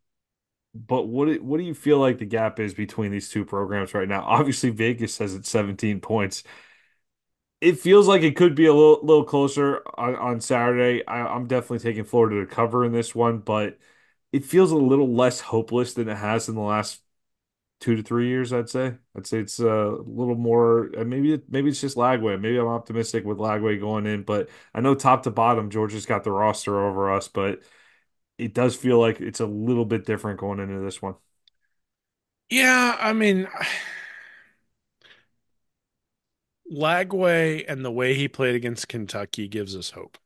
But what do you feel like the gap is between these two programs right now? Obviously, Vegas says it's 17 points. It feels like it could be a little closer on Saturday. I'm definitely taking Florida to cover in this one, but it feels a little less hopeless than it has in the last 2 to 3 years, I'd say. I'd say it's a little more. Maybe it's just Lagway. Maybe I'm optimistic with Lagway going in, but I know top to bottom, Georgia's got the roster over us, but it does feel like it's a little bit different going into this one. Yeah, I mean, Lagway and the way he played against Kentucky gives us hope.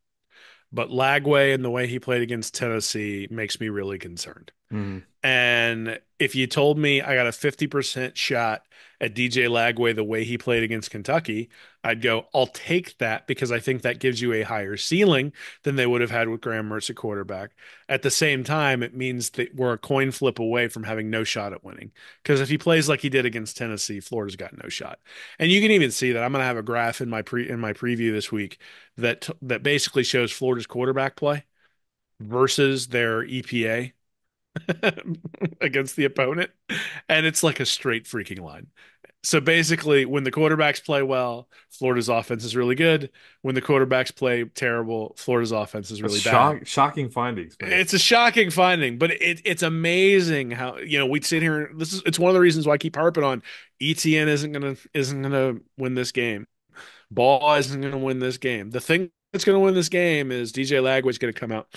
But Lagway and the way he played against Tennessee makes me really concerned. Mm. And if you told me I got a 50% shot at DJ Lagway the way he played against Kentucky, I'd go, I'll take that because I think that gives you a higher ceiling than they would have had with Graham Mertz at quarterback. At the same time, it means that we're a coin flip away from having no shot at winning. Because if he plays like he did against Tennessee, Florida's got no shot. And you can even see that. I'm going to have a graph in my preview this week that basically shows Florida's quarterback play versus their EPA against the opponent. And it's like a straight freaking line. So basically, when the quarterbacks play well, Florida's offense is really good. When the quarterbacks play terrible, Florida's offense is That's really bad. shocking findings, man. It's a shocking finding, but it's amazing how, we'd sit here. It's one of the reasons why I keep harping on ETN isn't gonna win this game. Ball isn't going to win this game. The thing that's going to win this game is DJ Lagway's going to come out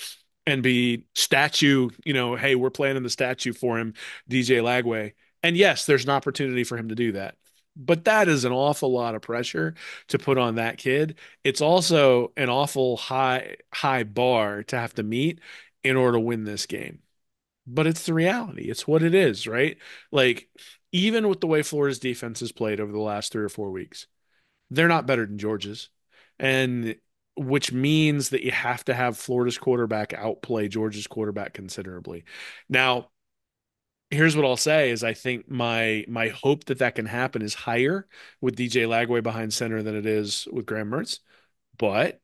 and be statue, hey, we're planning the statue for him, DJ Lagway. And yes, there's an opportunity for him to do that. But that is an awful lot of pressure to put on that kid. It's also an awful high bar to have to meet in order to win this game. But it's the reality. It's what it is, right? Like, even with the way Florida's defense has played over the last 3 or 4 weeks, they're not better than Georgia's. And which means that you have to have Florida's quarterback outplay Georgia's quarterback considerably. Now, here's what I'll say is I think my hope that can happen is higher with DJ Lagway behind center than it is with Graham Mertz, but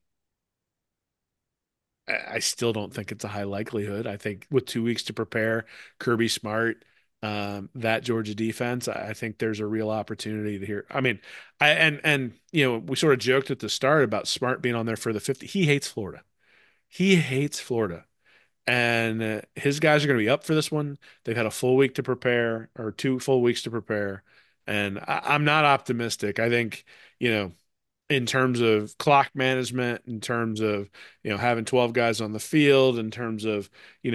I still don't think it's a high likelihood. I think with 2 weeks to prepare, Kirby Smart, that Georgia defense, I think there's a real opportunity to hear. I mean, we sort of joked at the start about Smart being on there for the 50. He hates Florida. He hates Florida. And his guys are going to be up for this one. They've had a full week to prepare, or 2 full weeks to prepare. And I'm not optimistic. I think, you know, in terms of clock management, in terms of, having 12 guys on the field, in terms of,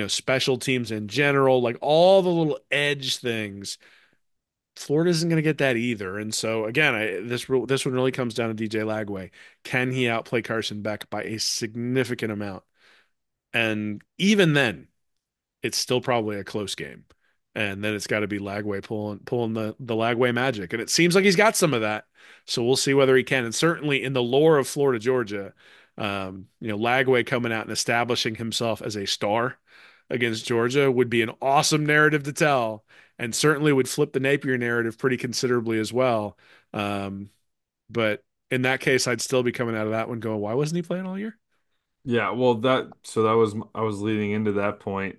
special teams in general, like all the little edge things, Florida isn't going to get that either. And so again, this one really comes down to DJ Lagway. Can he outplay Carson Beck by a significant amount? And even then, it's still probably a close game. And then it's got to be Lagway pulling the Lagway magic. And it seems like he's got some of that. So we'll see whether he can. And certainly in the lore of Florida, Georgia, Lagway coming out and establishing himself as a star against Georgia would be an awesome narrative to tell, and certainly would flip the Napier narrative pretty considerably as well. Um, but in that case, I'd still be coming out of that one going, why wasn't he playing all year? Yeah, well that was I was leading into that point.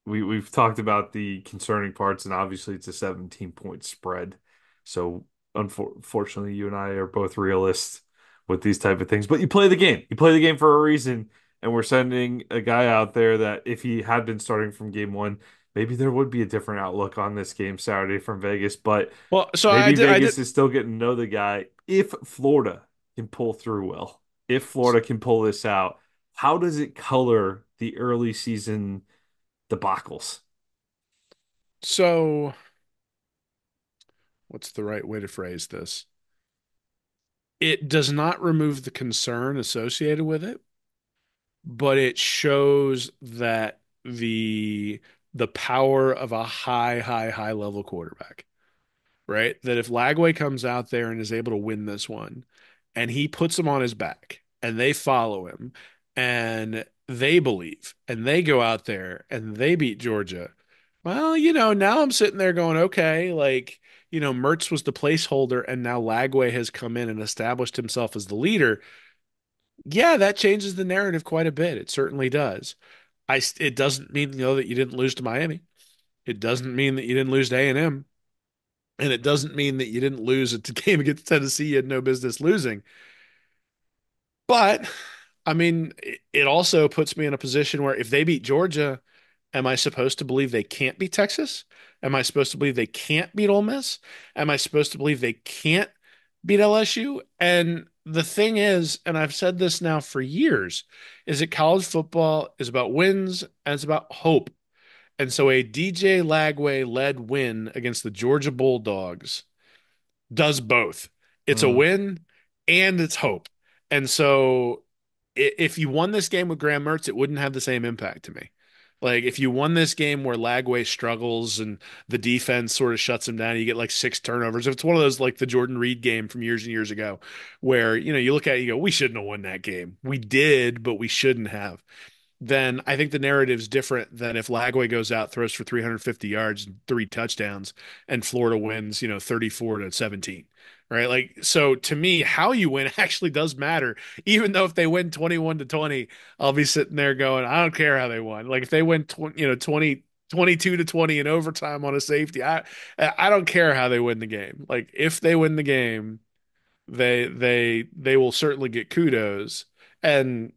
We've talked about the concerning parts, and obviously it's a 17-point spread. So unfortunately, you and I are both realists with these type of things. But you play the game. You play the game for a reason, and we're sending a guy out there that if he had been starting from game one, maybe there would be a different outlook on this game Saturday from Vegas. But Well, so I maybe did, I did. Vegas is still getting to know the guy if Florida can pull through well. If Florida can pull this out, how does it color the early season debacles? So what's the right way to phrase this? It does not remove the concern associated with it, but it shows that the power of a high level quarterback, right? That if Lagway comes out there and is able to win this one, and he puts them on his back, and they follow him, and they believe, and they go out there and they beat Georgia. Well, now I'm sitting there going, okay, like, Mertz was the placeholder, and now Lagway has come in and established himself as the leader. Yeah, that changes the narrative quite a bit. It certainly does. It doesn't mean, that you didn't lose to Miami. It doesn't mean that you didn't lose to A&M. And it doesn't mean that you didn't lose a game against Tennessee you had no business losing. But I mean, it also puts me in a position where if they beat Georgia, am I supposed to believe they can't beat Texas? Am I supposed to believe they can't beat Ole Miss? Am I supposed to believe they can't beat LSU? And the thing is, and I've said this now for years, is that college football is about wins and it's about hope. And so a DJ Lagway led win against the Georgia Bulldogs does both. It's a Mm. win and it's hope. And so if you won this game with Graham Mertz, it wouldn't have the same impact to me. Like if you won this game where Lagway struggles and the defense sort of shuts him down, you get like 6 turnovers. If it's one of those like the Jordan Reed game from years and years ago, where you look at it, you go, we shouldn't have won that game. We did, but we shouldn't have. Then I think the narrative's different than if Lagway goes out, throws for 350 yards and 3 touchdowns, and Florida wins, 34-17. Right. Like, so to me, how you win actually does matter. Even though if they win 21-20, I'll be sitting there going, I don't care how they won. Like if they win 22-20 in overtime on a safety, I don't care how they win the game. Like if they win the game, they will certainly get kudos. And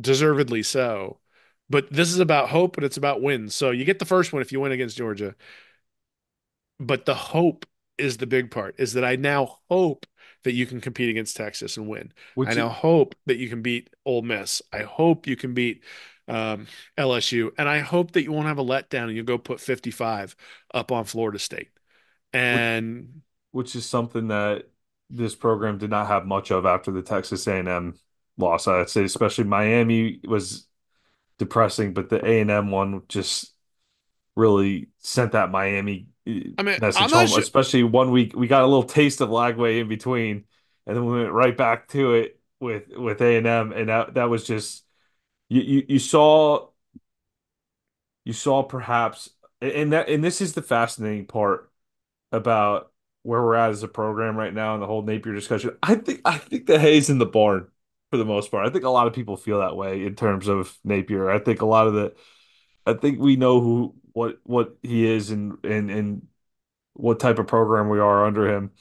deservedly so. But this is about hope and it's about wins. So you get the first one if you win against Georgia. But the hope is the big part, is that I now hope that you can compete against Texas and win. I Which now hope that you can beat Ole Miss. I hope you can beat um, LSU. And I hope that you won't have a letdown and you'll go put 55 up on Florida State. which And which is something that this program did not have much of after the Texas A&M loss. I'd say especially Miami was depressing, but the A&M one just really sent that Miami I mean, I'm message not home. sure. Especially one week we got a little taste of Lagway in between, and then we went right back to it with A&M, and that was just you saw perhaps, and this is the fascinating part about where we're at as a program right now and the whole Napier discussion. I think the hay's in the barn for the most part. I think a lot of people feel that way in terms of Napier. I think we know what he is and what type of program we are under him.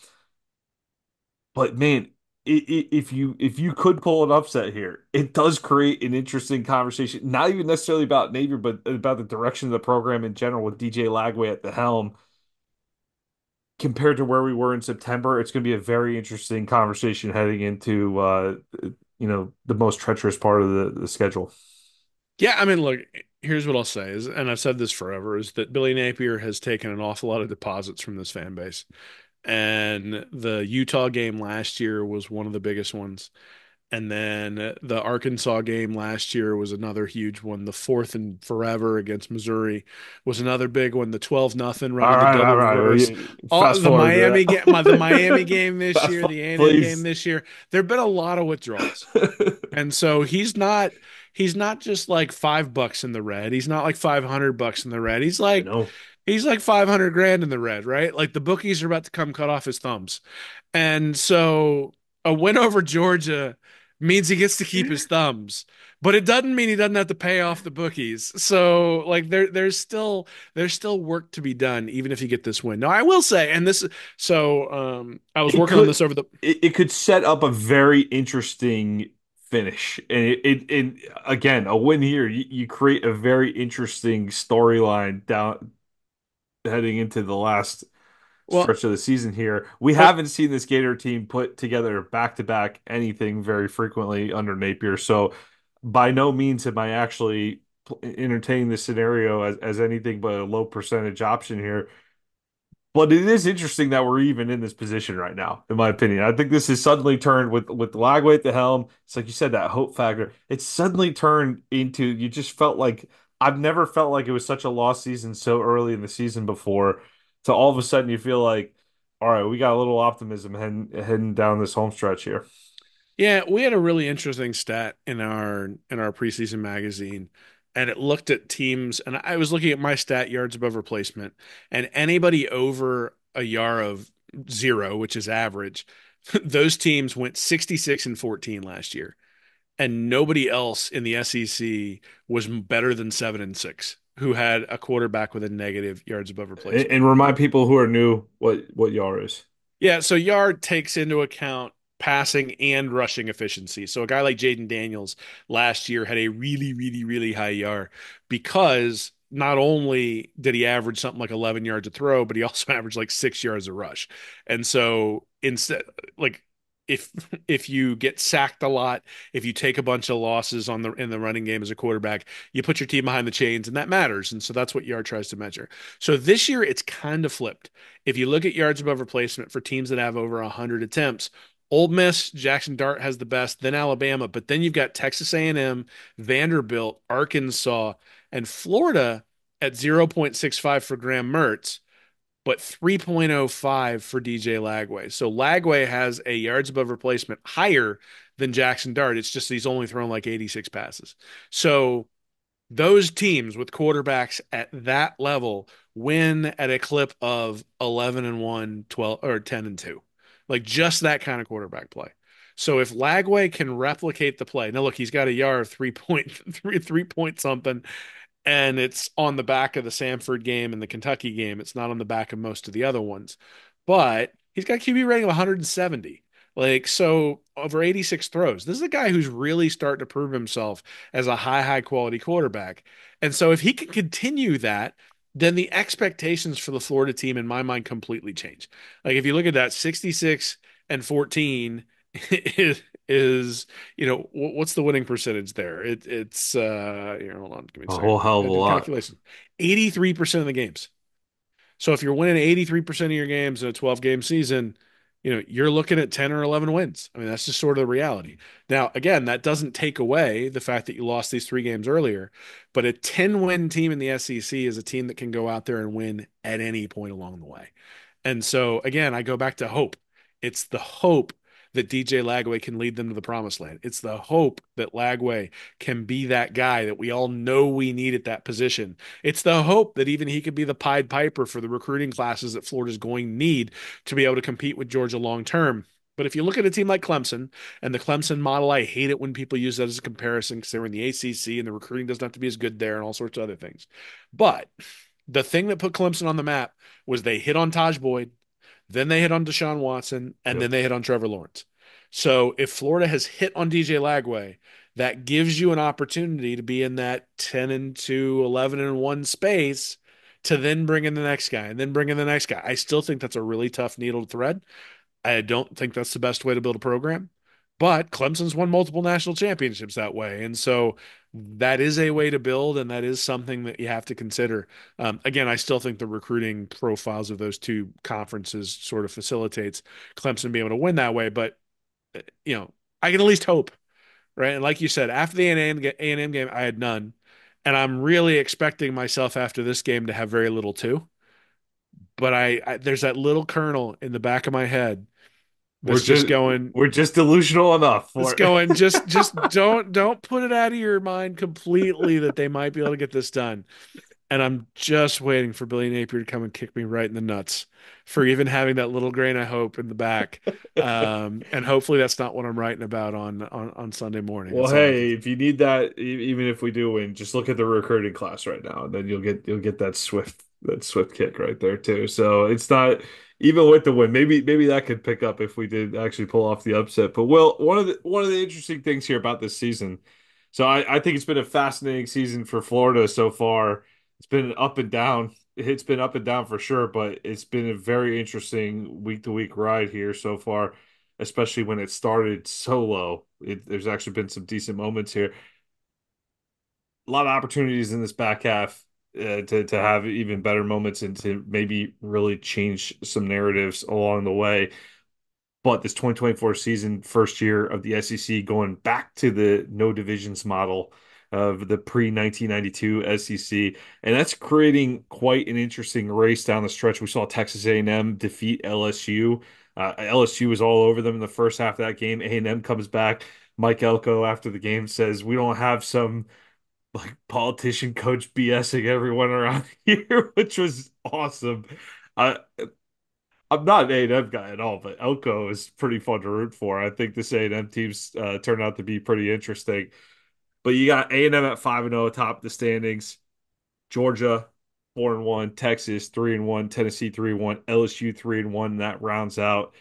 But man, if you could pull an upset here, it does create an interesting conversation. Not even necessarily about Napier, but about the direction of the program in general with DJ Lagway at the helm. Compared to where we were in September, it's going to be a very interesting conversation heading into the most treacherous part of the schedule. Yeah, I mean, look, here's what I'll say is, and I've said this forever, is that Billy Napier has taken an awful lot of deposits from this fan base. And the Utah game last year was one of the biggest ones. And then the Arkansas game last year was another huge one. The fourth in forever against Missouri was another big one. The 12-0 running the All double reverse. right. Fast The forward Miami game, the Miami to that. game this Fast year, forward, the A&M game please. this year. There've been a lot of withdrawals. And so he's not just like $5 in the red. He's not like $500 in the red. I know. He's like 500 grand in the red, right? Like the bookies are about to come cut off his thumbs. And so a win over Georgia means he gets to keep his thumbs, but it doesn't mean he doesn't have to pay off the bookies. So like there's still work to be done even if you get this win. Now I will say, and this I was It working on could this over the it could set up a very interesting finish. And again, a win here, you create a very interesting storyline down heading into the last well stretch of the season here. We oh, haven't seen this Gator team put together back-to-back anything very frequently under Napier. So by no means am I actually entertaining this scenario as anything but a low percentage option here. But it is interesting that we're even in this position right now, in my opinion. I think this has suddenly turned with Lagway at the helm. It's like you said, that hope factor. It's suddenly turned into you just felt like I've never felt like it was such a lost season so early in the season before. To all of a sudden you feel like, all right, we got a little optimism heading down this home stretch here. yeah, we had a really interesting stat in our preseason magazine, and it looked at teams, and I was looking at my stat yards above replacement, and anybody over a yard of zero, which is average, those teams went 66 and 14 last year, and nobody else in the SEC was better than 7 and 6 who had a quarterback with a negative yards above replacement. And remind people who are new what YAR is. Yeah, so yard takes into account passing and rushing efficiency. So a guy like Jaden Daniels last year had a really, really, really high yard because not only did he average something like 11 yards a throw, but he also averaged like 6 yards a rush. And so instead, like if if you get sacked a lot, if you take a bunch of losses on the in the running game as a quarterback, you put your team behind the chains, and that matters. And so that's what yard tries to measure. So this year it's kind of flipped. If you look at yards above replacement for teams that have over 100 attempts, Ole Miss, Jackson Dart has the best, then Alabama, but then you've got Texas A&M, Vanderbilt, Arkansas, and Florida at 0.65 for Graham Mertz, but 3.05 for DJ Lagway. So Lagway has a yards above replacement higher than Jackson Dart. It's just he's only thrown like 86 passes. So those teams with quarterbacks at that level win at a clip of 11 and 1, 12 or 10 and 2. Like just that kind of quarterback play. So if Lagway can replicate the play, now look, he's got a yard of 3 point something, and it's on the back of the Samford game and the Kentucky game. It's not on the back of most of the other ones, but he's got a QB rating of 170. Like, so over 86 throws. This is a guy who's really starting to prove himself as a high quality quarterback. And so if he can continue that, then the expectations for the Florida team, in my mind, completely change. Like, if you look at that 66 and 14 is what's the winning percentage there? It's here, hold on, give me a A second. whole hell of I a did the lot. calculation. 83% of the games. So if you're winning 83% of your games in a 12 game season, you're looking at 10 or 11 wins. I mean, that's just sort of the reality. Now, again, that doesn't take away the fact that you lost these 3 games earlier, but a 10-win team in the SEC is a team that can go out there and win at any point along the way. And so again, I go back to hope. It's the hope that DJ Lagway can lead them to the promised land. It's the hope that Lagway can be that guy that we all know we need at that position. It's the hope that even he could be the Pied Piper for the recruiting classes that Florida's going to need to be able to compete with Georgia long term. But if you look at a team like Clemson and the Clemson model, I hate it when people use that as a comparison because they're in the ACC and the recruiting doesn't have to be as good there and all sorts of other things. But the thing that put Clemson on the map was they hit on Taj Boyd, then they hit on Deshaun Watson, and Yep. then they hit on Trevor Lawrence. So if Florida has hit on DJ Lagway, that gives you an opportunity to be in that 10 and 2, 11 and 1 space to then bring in the next guy and then bring in the next guy. I still think that's a really tough needle to thread. I don't think that's the best way to build a program, but Clemson's won multiple national championships that way. And so that is a way to build, and that is something that you have to consider. Again, I still think the recruiting profiles of those two conferences sort of facilitates Clemson being able to win that way. But, you know, I can at least hope, right? And like you said, after the A&M game, I had none, and I'm really expecting myself after this game to have very little too. But there's that little kernel in the back of my head We're that's just just going, we're just delusional enough it's for going, it. just don't put it out of your mind completely that they might be able to get this done. And I'm just waiting for Billy Napier to come and kick me right in the nuts for even having that little grain of hope in the back. And hopefully that's not what I'm writing about on Sunday morning. Well, That's all I can. hey, if you need that, even if we do win, just look at the recruiting class right now, and then you'll get that swift kick right there too. So it's not even with the win. Maybe that could pick up if we did actually pull off the upset. But Will, one of the interesting things here about this season, so I think it's been a fascinating season for Florida so far. It's been up and down. It's been up and down for sure, but it's been a very interesting week to week ride here so far, especially when it started so low. There's actually been some decent moments here. A lot of opportunities in this back half to have even better moments and to maybe really change some narratives along the way. But this 2024 season, first year of the SEC, going back to the no divisions model of the pre 1992 SEC, and that's creating quite an interesting race down the stretch. We saw Texas A&M defeat LSU. LSU was all over them in the first half of that game. A&M comes back. Mike Elko after the game says, "We don't have some like politician coach BSing everyone around here," which was awesome. I I'm not an A&M guy at all, but Elko is pretty fun to root for. I think this A&M team's turned out to be pretty interesting. But you got A&M at 5-0 atop the standings, Georgia 4-1, Texas 3-1, Tennessee 3-1, LSU 3-1. And that rounds out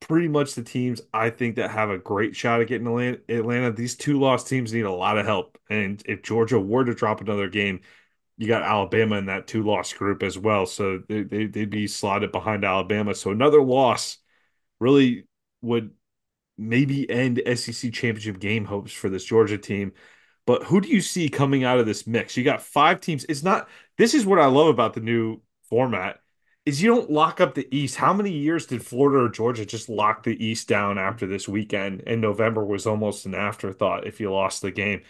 pretty much the teams I think that have a great shot at getting Atlanta. These two lost teams need a lot of help. And if Georgia were to drop another game, you got Alabama in that two-loss group as well. So they'd be slotted behind Alabama. So another loss really would maybe end SEC championship game hopes for this Georgia team. But who do you see coming out of this mix? You got five teams. It's not, this is what I love about the new format is you don't lock up the East. How many years did Florida or Georgia just lock the East down after this weekend? And November was almost an afterthought if you lost the game.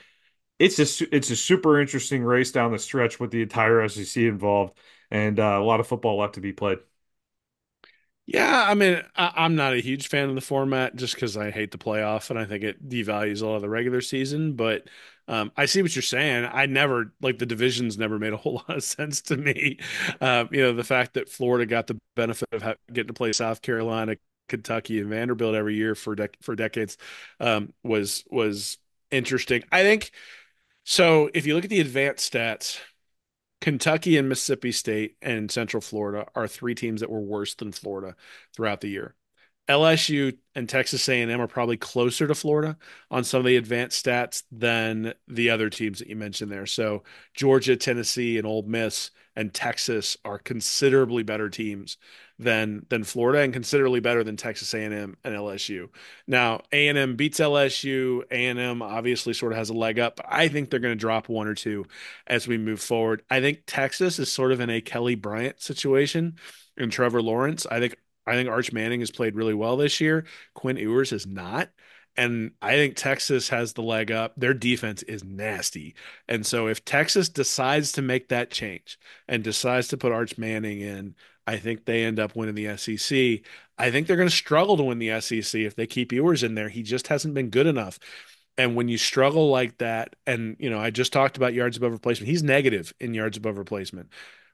It's a super interesting race down the stretch with the entire SEC involved and a lot of football left to be played. Yeah, I mean, I'm not a huge fan of the format just because I hate the playoff and I think it devalues a lot of the regular season. But I see what you're saying. I never like the divisions never made a whole lot of sense to me. The fact that Florida got the benefit of getting to play South Carolina, Kentucky, and Vanderbilt every year for decades was interesting. I think so. If you look at the advanced stats. Kentucky and Mississippi State and Central Florida are three teams that were worse than Florida throughout the year. LSU and Texas A&M are probably closer to Florida on some of the advanced stats than the other teams that you mentioned there. So Georgia, Tennessee, and Ole Miss and Texas are considerably better teams than Florida and considerably better than Texas A&M and LSU. Now, A&M beats LSU. A&M obviously sort of has a leg up, but I think they're going to drop one or two as we move forward. I think Texas is sort of in a Kelly Bryant situation and Trevor Lawrence. I think Arch Manning has played really well this year. Quinn Ewers has not. And I think Texas has the leg up. Their defense is nasty. And so if Texas decides to make that change and decides to put Arch Manning in, I think they end up winning the SEC. I think they're going to struggle to win the SEC if they keep Ewers in there. He just hasn't been good enough. And when you struggle like that, and I just talked about yards above replacement, he's negative in yards above replacement.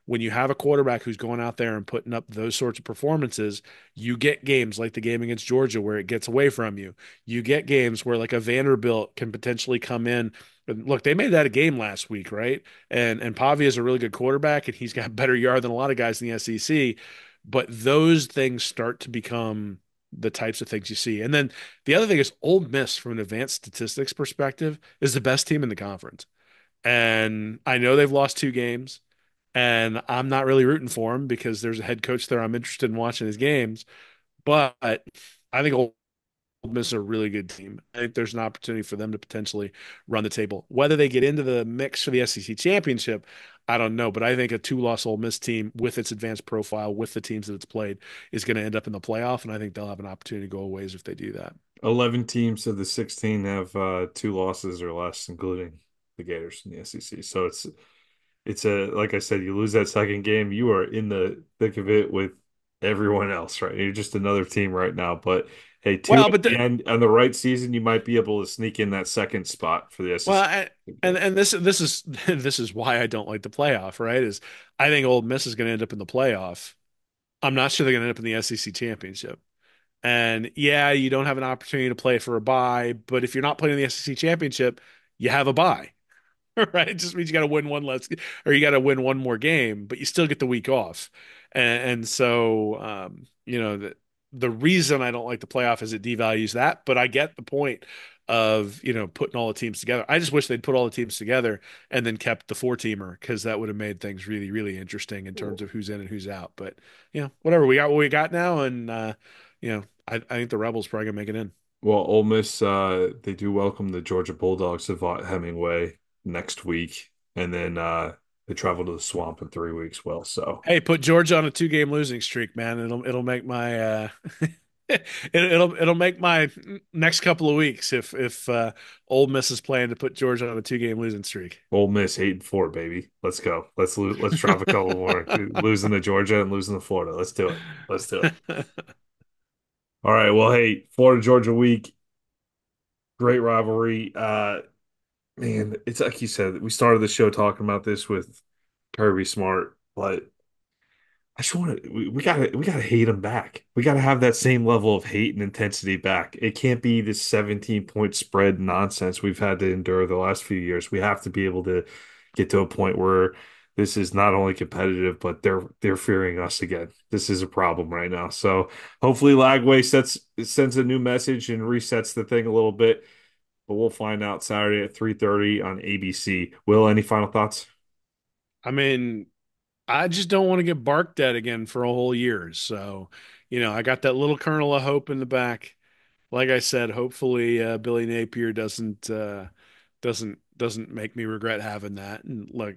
When you have a quarterback who's going out there and putting up those sorts of performances, you get games like the game against Georgia where it gets away from you. You get games where like a Vanderbilt can potentially come in. And look, they made that a game last week, right? And Pavia is a really good quarterback, and he's got better yard than a lot of guys in the SEC. But those things start to become the types of things you see. And then the other thing is Ole Miss, from an advanced statistics perspective, is the best team in the conference. And I know they've lost two games, and I'm not really rooting for them because there's a head coach there I'm interested in watching his games. But I think Ole Miss is a really good team. I think there's an opportunity for them to potentially run the table. Whether they get into the mix for the SEC championship, I don't know. But I think a two-loss Ole Miss team with its advanced profile, with the teams that it's played, is going to end up in the playoff, and I think they'll have an opportunity to go a ways if they do that. 11 teams of the 16 have two losses or less, including the Gators in the SEC. So it's a like I said, you lose that second game, you are in the thick of it with everyone else, right? You're just another team right now. But hey, two Well, at but the the, end on the right season, you might be able to sneak in that second spot for the well, SEC. and this is this is why I don't like the playoff, right? Is I think Ole Miss is going to end up in the playoff. I'm not sure they're going to end up in the SEC championship. And yeah, you don't have an opportunity to play for a bye, but if you're not playing in the SEC championship, you have a bye. Right? It just means you got to win one less, or you got to win one more game, but you still get the week off. And so, the reason I don't like the playoff is it devalues that, but I get the point of, putting all the teams together. I just wish they'd put all the teams together and then kept the four-teamer because that would have made things really, really interesting in terms of who's in and who's out. But, whatever. We got what we got now. And, I think the Rebels probably gonna make it in. Well, Ole Miss, they do welcome the Georgia Bulldogs to Vaught Hemingway next week, and then they travel to the Swamp in 3 weeks. Well, so Hey, put Georgia on a two-game losing streak, man. It'll make my it'll make my next couple of weeks if Ole Miss is playing to put Georgia on a two-game losing streak. Ole Miss 8-4, baby. Let's go. Let's drop a couple more. Losing to Georgia and losing to Florida. Let's do it. Let's do it. All right. Well, hey, Florida Georgia week, great rivalry. Man, it's like you said, we started the show talking about this with Kirby Smart, but I just want to we gotta hate him back. We gotta have that same level of hate and intensity back. It can't be this 17-point spread nonsense we've had to endure the last few years. We have to be able to get to a point where this is not only competitive, but they're fearing us again. This is a problem right now. So hopefully Lagway sends a new message and resets the thing a little bit. But we'll find out Saturday at 3:30 on ABC. Will, any final thoughts? I mean, I just don't want to get barked at again for a whole year. So, I got that little kernel of hope in the back. Like I said, hopefully Billy Napier doesn't make me regret having that. And look,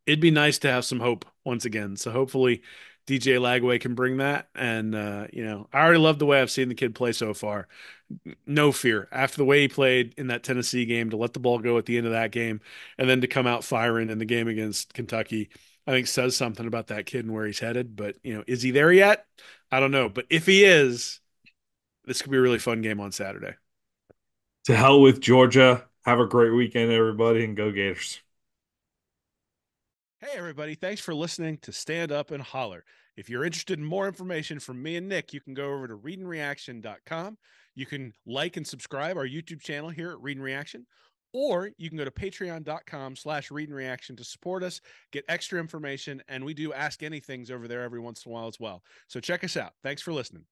it'd be nice to have some hope once again. So hopefully DJ Lagway can bring that. And I already love the way I've seen the kid play so far. No fear. After the way he played in that Tennessee game, to let the ball go at the end of that game, and then to come out firing in the game against Kentucky, I think says something about that kid and where he's headed. But is he there yet? I don't know. But if he is, this could be a really fun game on Saturday. To hell with Georgia. Have a great weekend, everybody, and go Gators. Hey, everybody. Thanks for listening to Stand Up and Holler. If you're interested in more information from me and Nick, you can go over to readandreaction.com. You can like and subscribe our YouTube channel here at Read and Reaction, or you can go to patreon.com/readandreaction to support us, get extra information, and we do Ask Anythings over there every once in a while as well. So check us out. Thanks for listening.